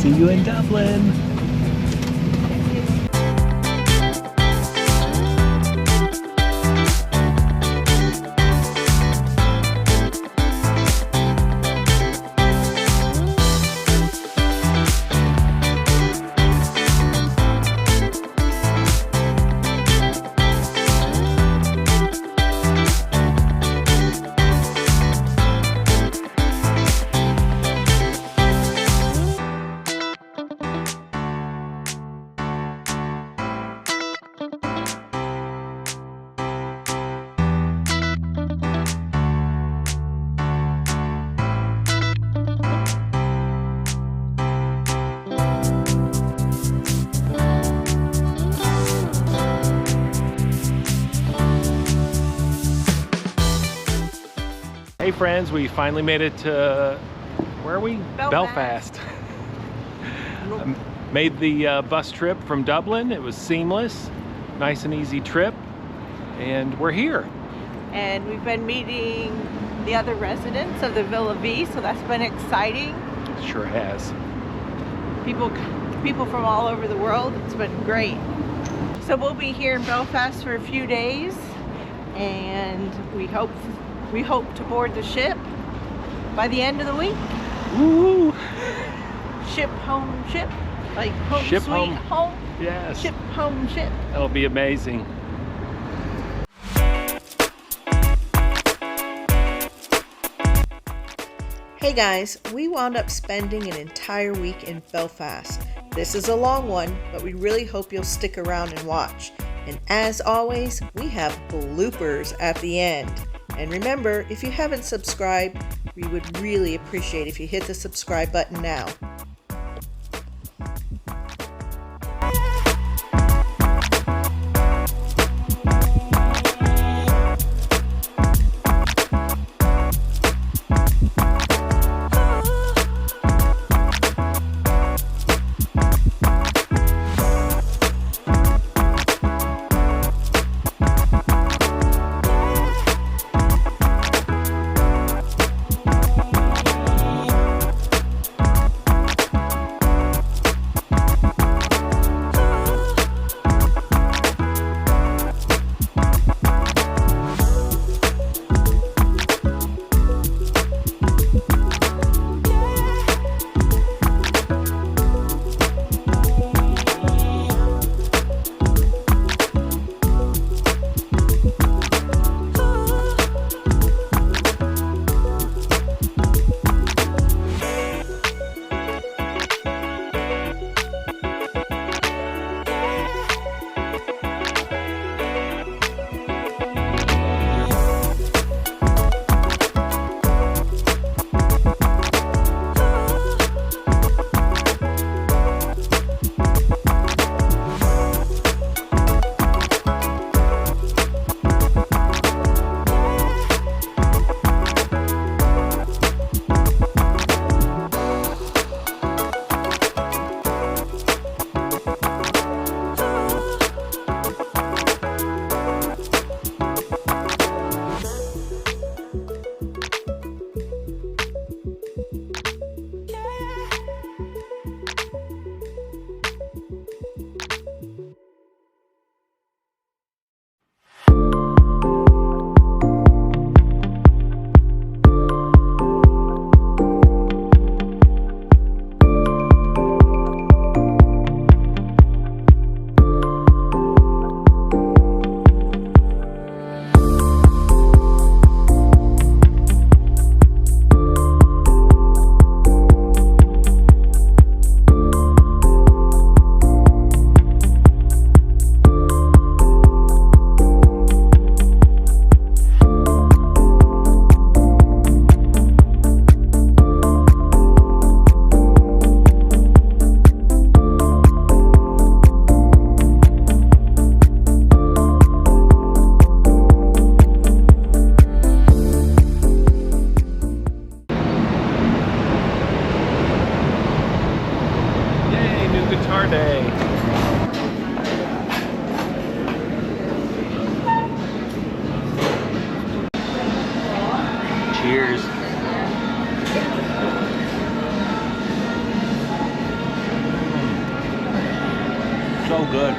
See you in Dublin. Hey friends, we finally made it to, where are we? Belfast. Made the bus trip from Dublin. It was seamless, nice and easy trip, and we're here. And we've been meeting the other residents of the Villa V, so that's been exciting. It sure has. People from all over the world. It's been great. So we'll be here in Belfast for a few days, and we hope to board the ship by the end of the week. Woo! Ship, like home ship sweet home. Yes. Ship, home, ship. That'll be amazing. Hey guys, we wound up spending an entire week in Belfast. This is a long one, but we really hope you'll stick around and watch. And as always, we have bloopers at the end. And remember, if you haven't subscribed, we would really appreciate if you hit the subscribe button now. Cheers. So good.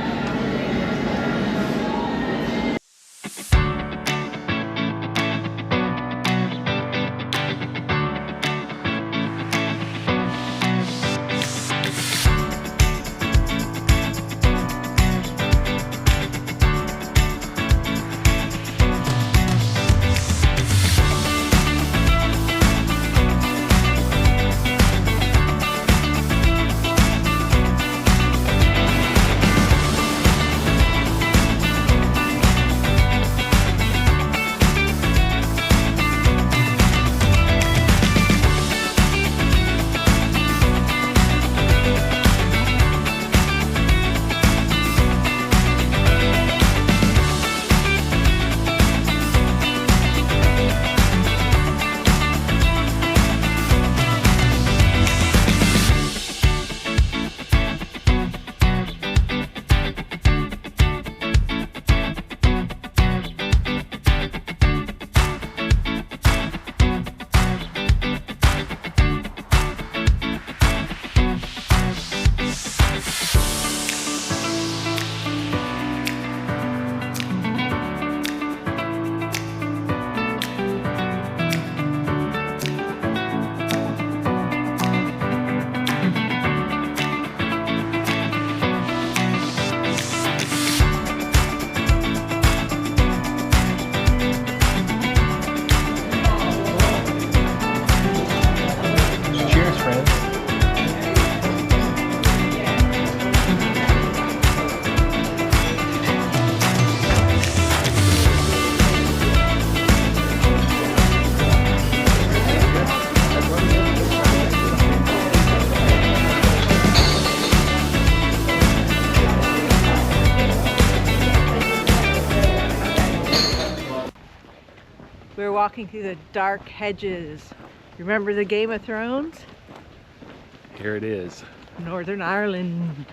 We're walking through the Dark Hedges. Remember the Game of Thrones? Here it is. Northern Ireland.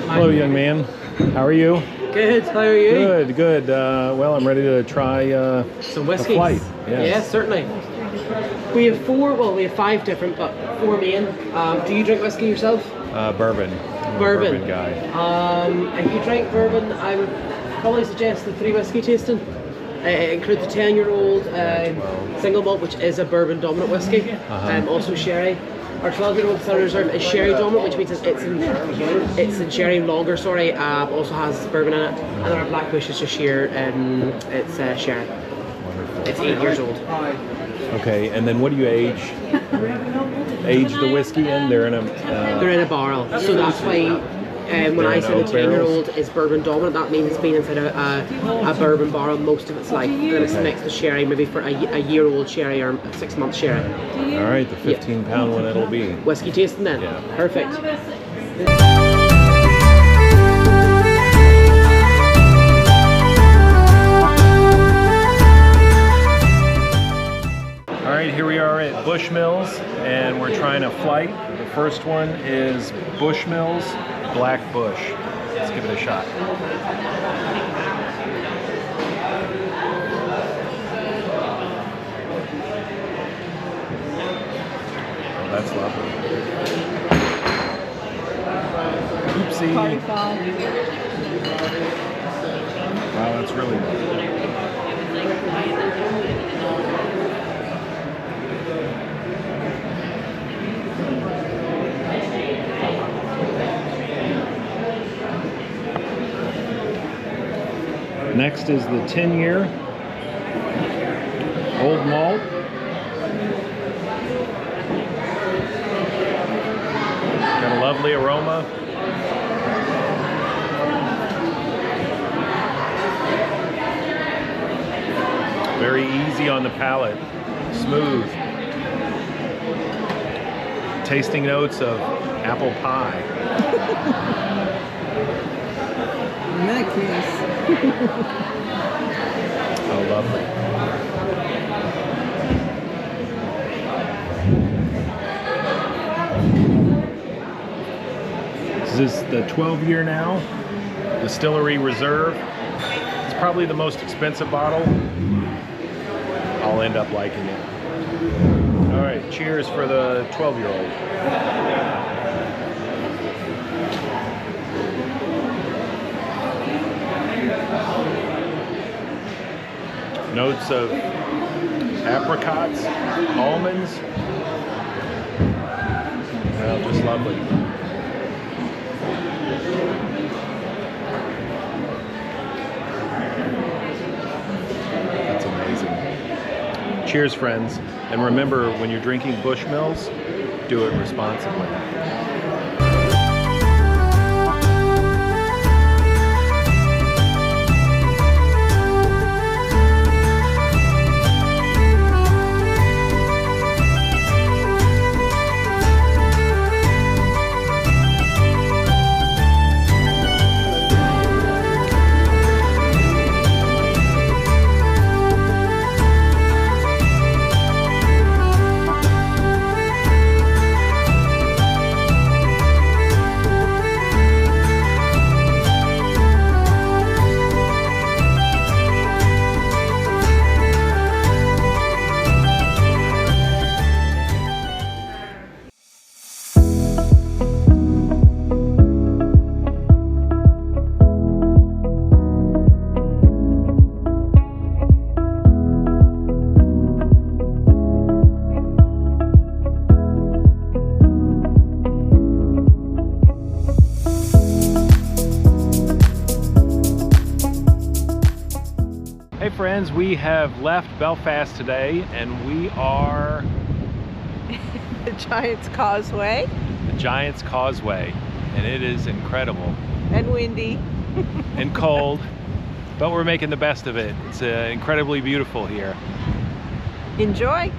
Hello, young man. How are you? Good, how are you? Good, good. Well, I'm ready to try Some the whiskies. flight. Yeah, certainly. We have we have 5 different, but 4 main. Do you drink whiskey yourself? Bourbon. I'm a Bourbon. bourbon guy. If you drink bourbon, I would probably suggest the 3 whiskey tasting. It includes the 10-year-old single malt, which is a bourbon dominant whiskey. Also sherry. Our 12-year-old Southern Reserve is sherry dominant, which means it's in sherry longer. Sorry, also has bourbon in it. And then our Black Bush is just sheer, it's sherry. Wonderful. It's 8 years old. Okay, and then what do you age the whiskey in? They're in a barrel, so that's why when I say the 10-year-old is bourbon dominant, that means it's been inside a bourbon barrel most of its life. Then it's next to sherry, maybe for a year-old sherry or a 6-month sherry. All right, the 15-pound one it'll be. Whiskey tasting then? Yeah. Perfect. All right, here we are at Bushmills, and we're trying a flight. The first one is Bushmills Black Bush. Let's give it a shot. Oh, that's lovely. Oopsie. Wow, that's really good. Next is the 10-year Old Malt. Got a lovely aroma. Very easy on the palate, smooth. Tasting notes of apple pie. In that case. Oh, lovely. This is the 12-year now, Distillery Reserve. It's probably the most expensive bottle. I'll end up liking it. All right, cheers for the 12-year-old. Notes of apricots, almonds. Oh, just lovely. That's amazing. Cheers, friends. And remember, when you're drinking Bushmills, do it responsibly. Hey friends, we have left Belfast today and we are The Giants Causeway. the Giants Causeway, and it is incredible And windy. and cold, but we're making the best of it. It's incredibly beautiful here. Enjoy.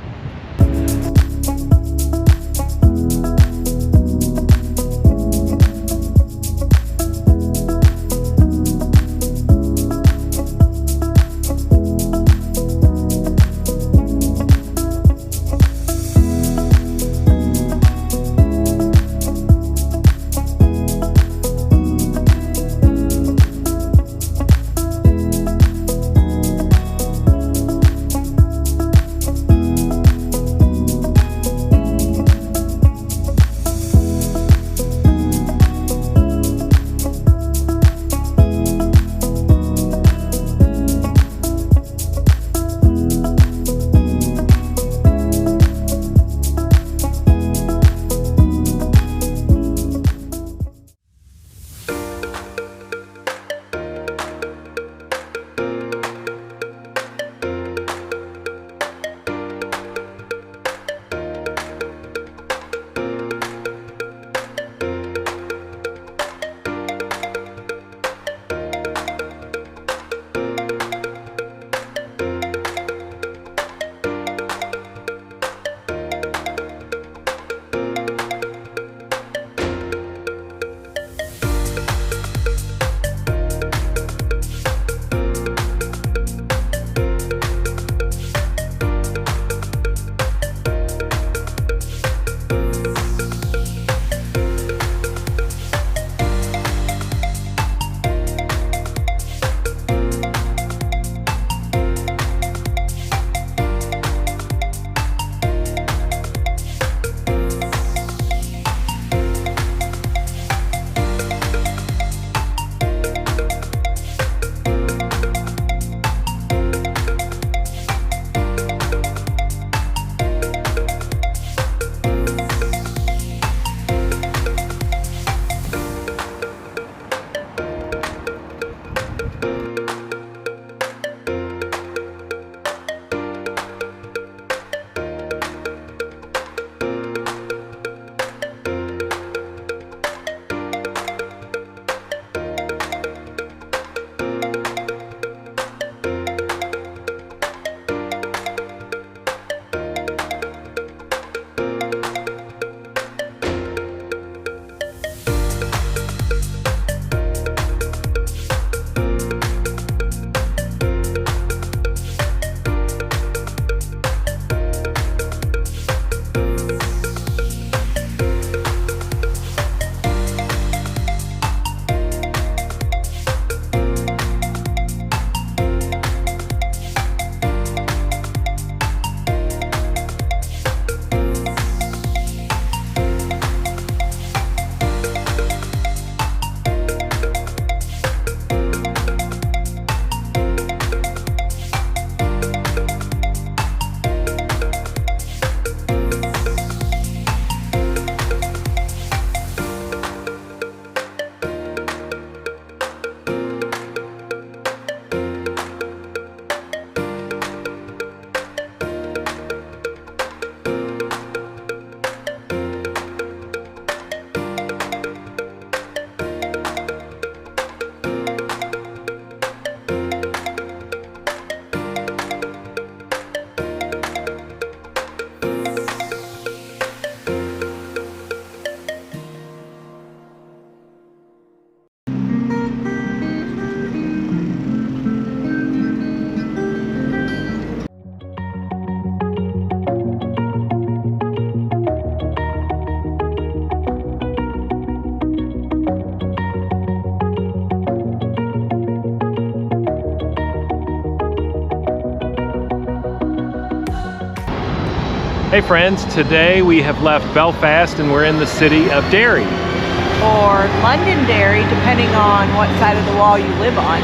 Hey friends, today we have left Belfast and we're in the city of Derry. Or Londonderry, depending on what side of the wall you live on.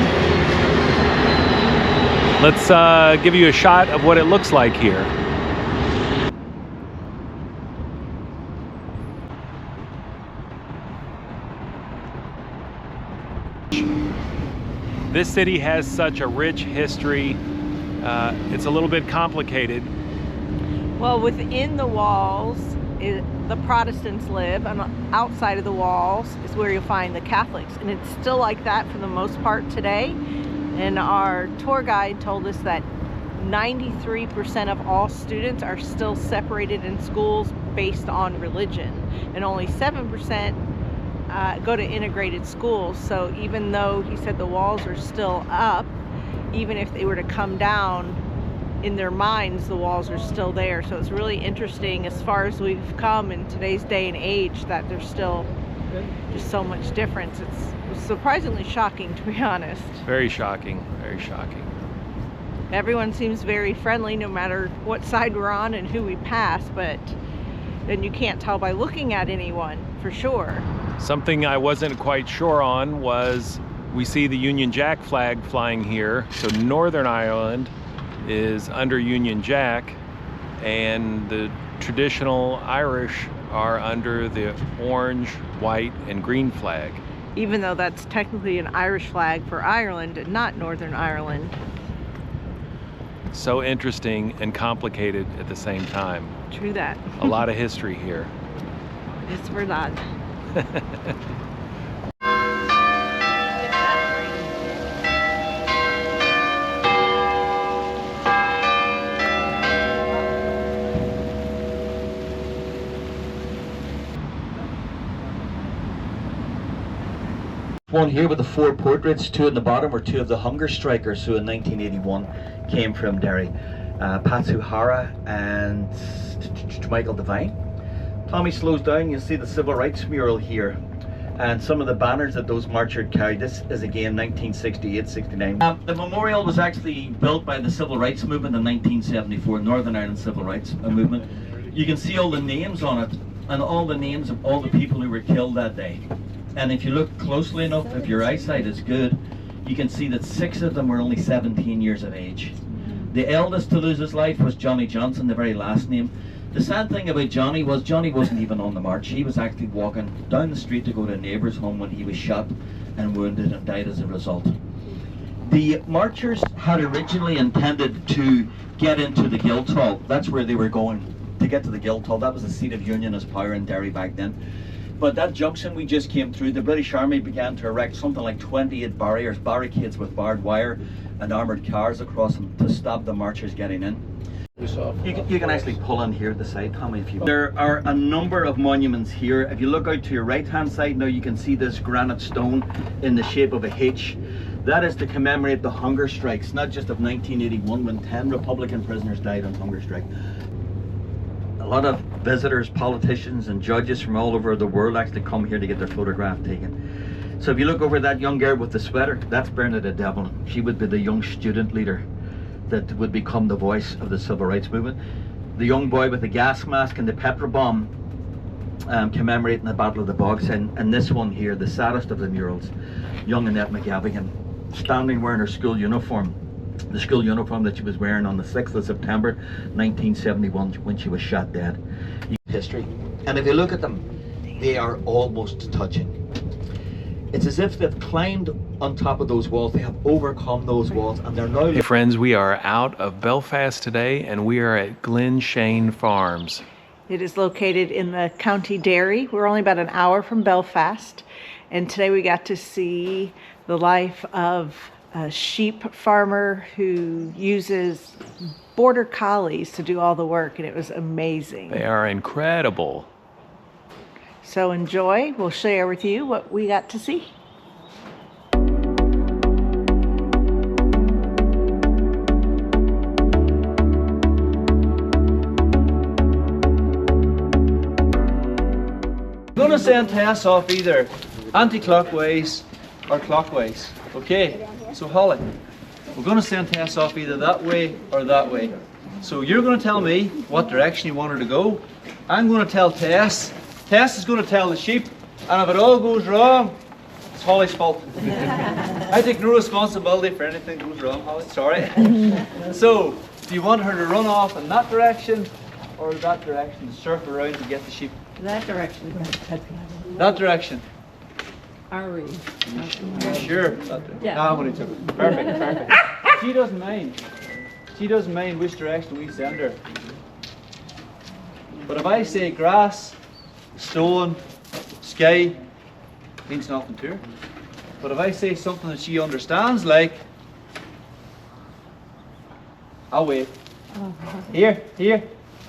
Let's give you a shot of what it looks like here. This city has such a rich history. It's a little bit complicated. Well, within the walls, the Protestants live, and outside of the walls is where you'll find the Catholics. And it's still like that for the most part today. And our tour guide told us that 93% of all students are still separated in schools based on religion. And only 7% go to integrated schools. So even though he said the walls are still up, even if they were to come down, in their minds the walls are still there. So it's really interesting as far as we've come in today's day and age that there's still just so much difference. It's surprisingly shocking, to be honest. Very shocking, very shocking. Everyone seems very friendly no matter what side we're on and who we pass, but then you can't tell by looking at anyone for sure. Something I wasn't quite sure on was we see the Union Jack flag flying here. So Northern Ireland is under Union Jack, and the traditional Irish are under the orange, white, and green flag. Even though that's technically an Irish flag for Ireland and not Northern Ireland. So interesting and complicated at the same time. True that. A lot of history here. It's verdad. One here with the 4 portraits, 2 in the bottom are 2 of the hunger strikers who in 1981 came from Derry. Pat O'Hara and Michael Devine. Tommy slows down, you'll see the civil rights mural here and some of the banners that those marchers carried. This is again 1968-69. The memorial was actually built by the civil rights movement in 1974, Northern Ireland Civil Rights Movement. You can see all the names on it and all the names of all the people who were killed that day. And if you look closely enough, if your eyesight is good, you can see that 6 of them were only 17 years of age. The eldest to lose his life was Johnny Johnson, the very last name. The sad thing about Johnny was Johnny wasn't even on the march. He was actually walking down the street to go to a neighbour's home when he was shot and wounded and died as a result. The marchers had originally intended to get into the Guildhall. That's where they were going, to get to the Guildhall. That was the seat of Unionist power in Derry back then. But that junction we just came through, the British Army began to erect something like 28 barricades with barbed wire and armoured cars across them to stop the marchers getting in. You can actually pull in here at the side, Tommy, if you want. There are a number of monuments here. If you look out to your right hand side now, you can see this granite stone in the shape of a H. That is to commemorate the hunger strikes, not just of 1981 when 10 Republican prisoners died on hunger strike. A lot of visitors, politicians and judges from all over the world actually come here to get their photograph taken. So if you look over that young girl with the sweater, that's Bernadette Devlin. She would be the young student leader that would become the voice of the civil rights movement. The young boy with the gas mask and the pepper bomb commemorating the Battle of the Bogs. And this one here, the saddest of the murals, young Annette McGavigan, standing wearing her school uniform. The school uniform that she was wearing on the 6th of September 1971 when she was shot dead. History. And if you look at them, they are almost touching. It's as if they've climbed on top of those walls, they have overcome those walls, and they're now... Hey friends, we are out of Belfast today and we are at Glenshane Farms. It is located in the County Derry. We're only about an hour from Belfast, and today we got to see the life of a sheep farmer who uses Border Collies to do all the work, and it was amazing. They are incredible. So enjoy. We'll share with you what we got to see. We're going to send tests off either anti-clockwise or clockwise. Okay, so Holly, we're going to send tests off either that way or that way. So you're going to tell me what direction you want her to go. I'm going to tell Tess. Tess is going to tell the sheep. And if it all goes wrong, it's Holly's fault. I take no responsibility for anything that goes wrong, Holly. Sorry. So, do you want her to run off in that direction or that direction, circle around to get the sheep? That direction. That direction. Are we? Sure. Yeah. No, I'm only joking. Perfect, perfect. She doesn't mind. She doesn't mind which direction we send her. But if I say grass, stone, sky, means nothing to her. But if I say something that she understands, like away, here,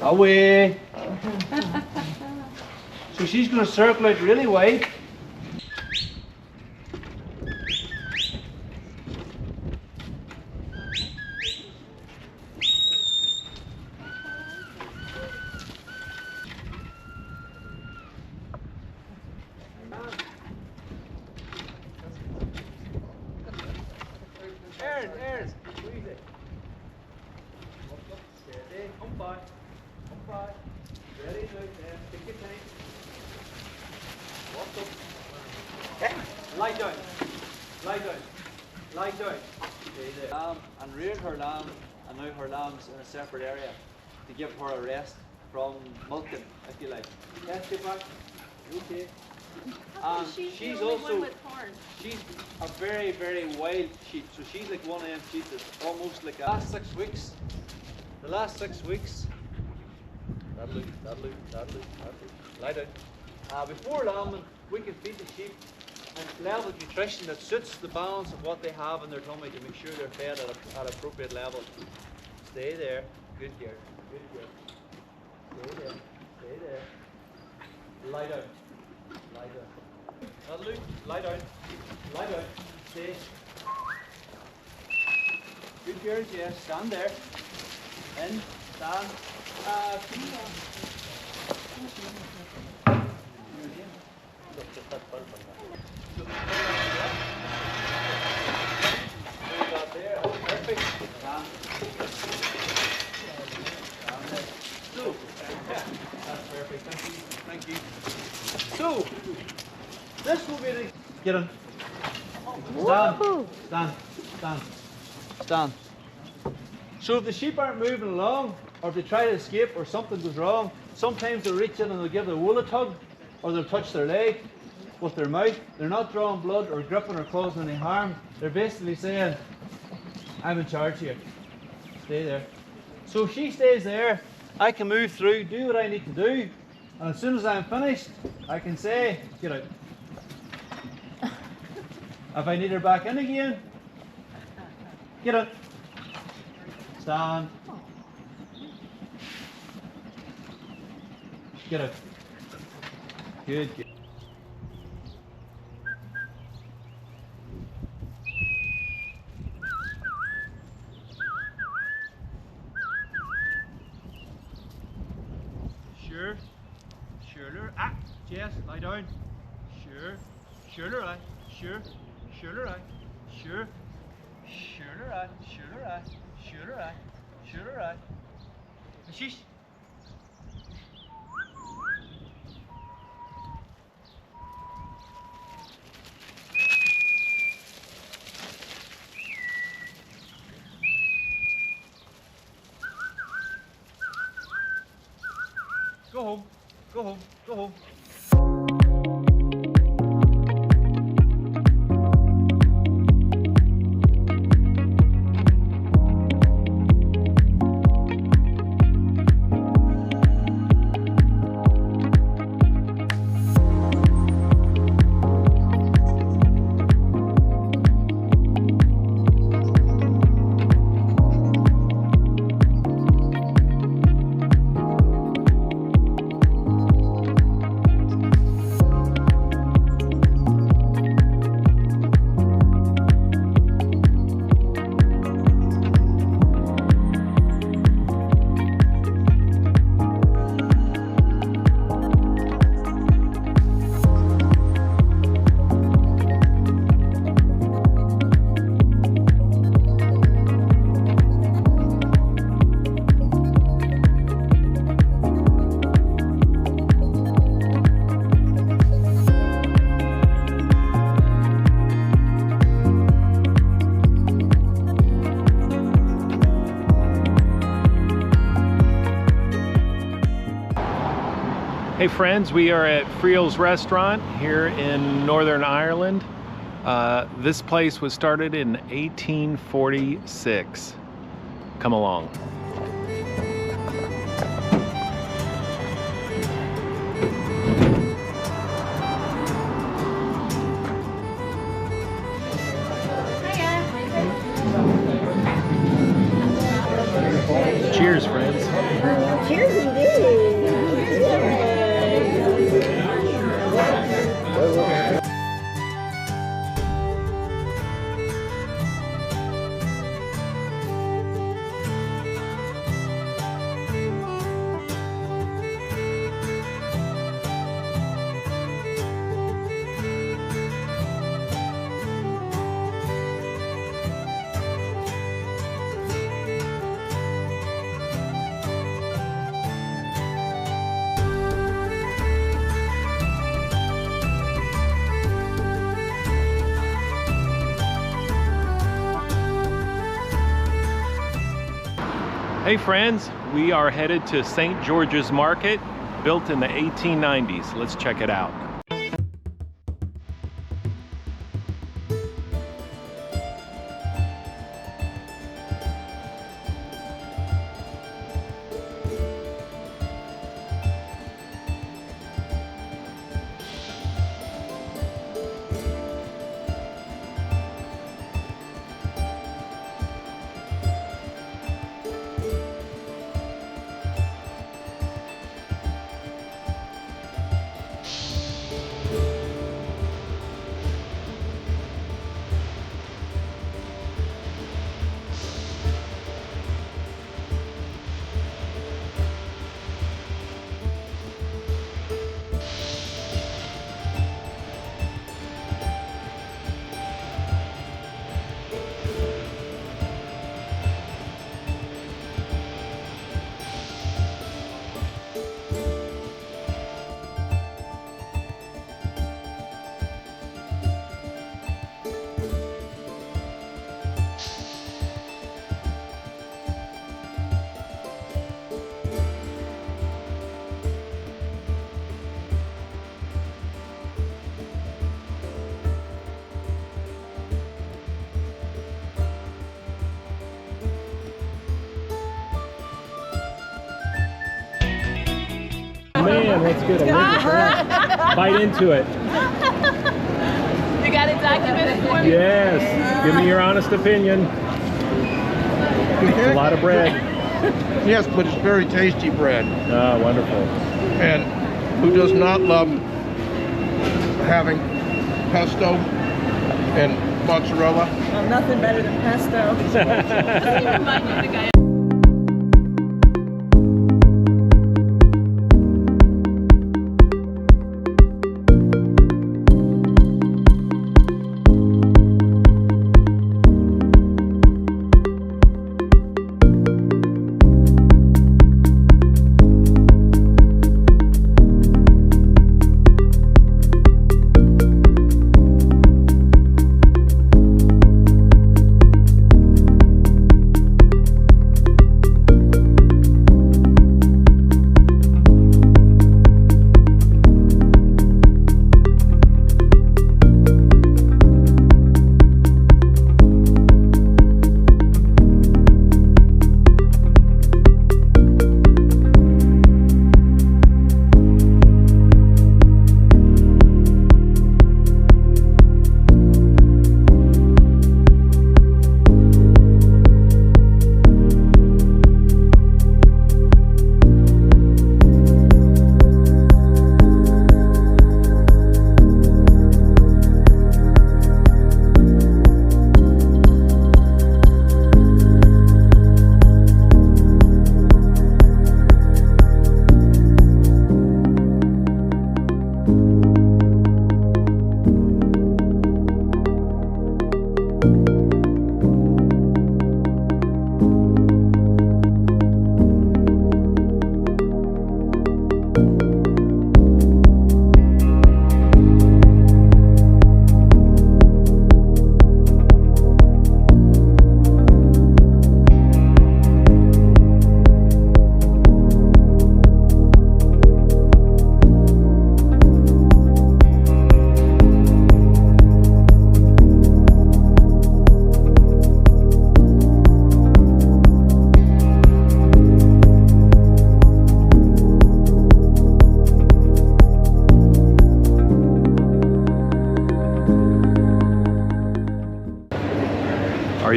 away. So she's going to circle out really wide. Aaron, squeeze it. Steady, come back. Ready, now, take your time. Walk up. Okay. Lie down. Stay there. And reared her lamb, and now her lamb's in a separate area to give her a rest from milking, if you like. Yes, get back. Okay. She's also she's a very, very wild sheep. So she's like one of them sheep that's almost like the last 6 weeks. The last 6 weeks. That'll do. Lie down. Before lambing, we can feed the sheep a level of nutrition that suits the balance of what they have in their tummy to make sure they're fed at appropriate level. Stay there. Good girl. Stay there. Lie down. That'll do. Lie down. Stay. Good girl, Jess. Stand there. In. Stand. Perfect. Stand. So, yeah, that's perfect. Thank you. So, this will be the... Get on. Stand. So if the sheep aren't moving along, or if they try to escape, or something goes wrong, sometimes they'll reach in and they'll give the wool a tug, or they'll touch their leg with their mouth. They're not drawing blood or gripping or causing any harm. They're basically saying, I'm in charge here. Stay there. So if she stays there, I can move through, do what I need to do, and as soon as I'm finished, I can say, get out. If I need her back in again, get out. Stand. Get out. Good. Sure. Jess, lie down. Sure. Right. Sure. Sheesh. Go home. Hey friends, we are at Friels restaurant here in Northern Ireland. This place was started in 1846. Come along. Cheers, friends. Cheers indeed. Hey friends, we are headed to St. George's Market, built in the 1890s. Let's check it out. Man, that's good. Bite into it. You got it documented for me? Yes. Give me your honest opinion. It's a lot of bread. Yes, but it's very tasty bread. Ah, wonderful. And who does not love having pesto and mozzarella? Well, nothing better than pesto. You remind me of the guy.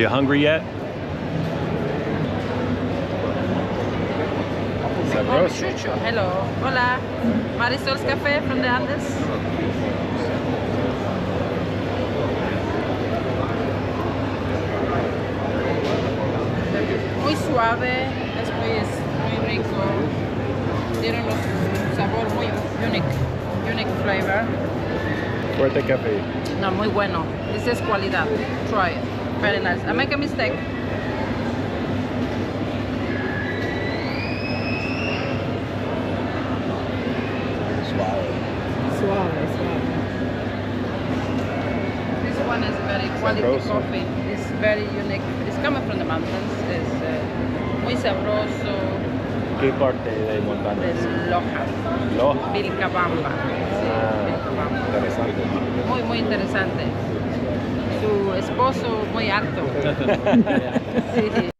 You hungry yet? Sabroso. Hello. Hola. Marisol's Cafe from the Andes. Muy suave, es muy rico. Tiene un sabor muy unique flavor. Fuerte café. No, muy bueno. This is qualidad. Try it. Very nice. I make a mistake. Suave. This one is very quality Sabroso. coffee. It's very unique. It's coming from the mountains. It's muy sabroso. ¿Qué parte de montaña? De Loja. Loja. Vilcabamba. Sí, Vilcabamba. Interesante. Muy interesante. Su esposo muy alto. Sí.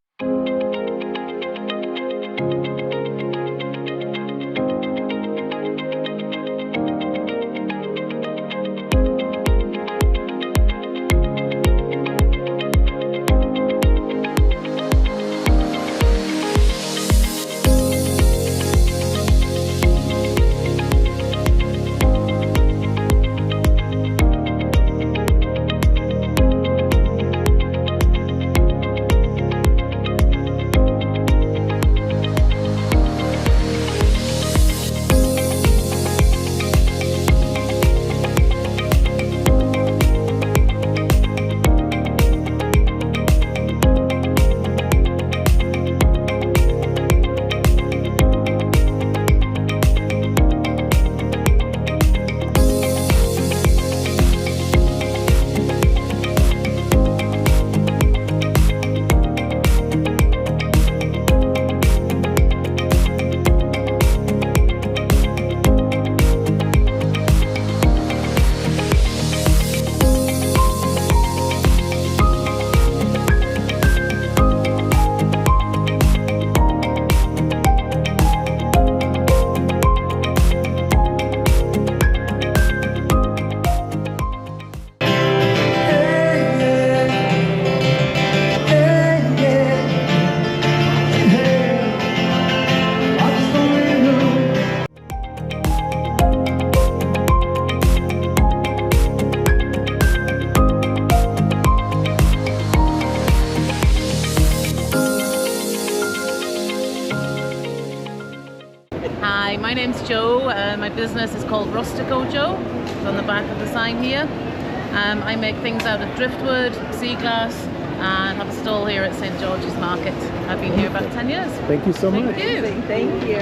Hi, my name's Jo. My business is called Rustico Jo. It's on the back of the sign here. I make things out of driftwood, sea glass, and have a stall here at St. George's Market. I've been here about 10 years. Thank you so much. Thank you. Thank you.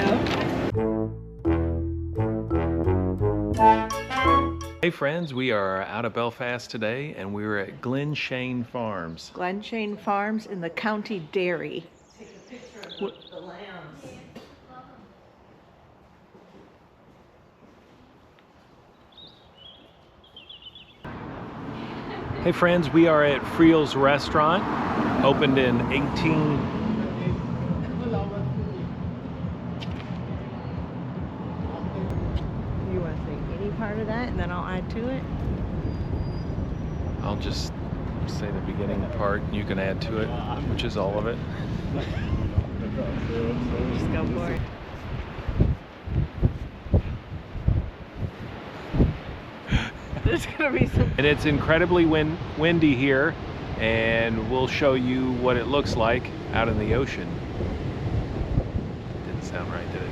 Hey friends, we are out of Belfast today and we're at Glenshane Farms. Glenshane Farms in the County Derry. Hey friends, we are at Friels restaurant, opened in 18... You want to say any part of that and then I'll add to it? I'll just say the beginning part, you can add to it, which is all of it. Just go for it. There's gonna be some. And it's incredibly windy here, and we'll show you what it looks like out in the ocean. Didn't sound right, did it?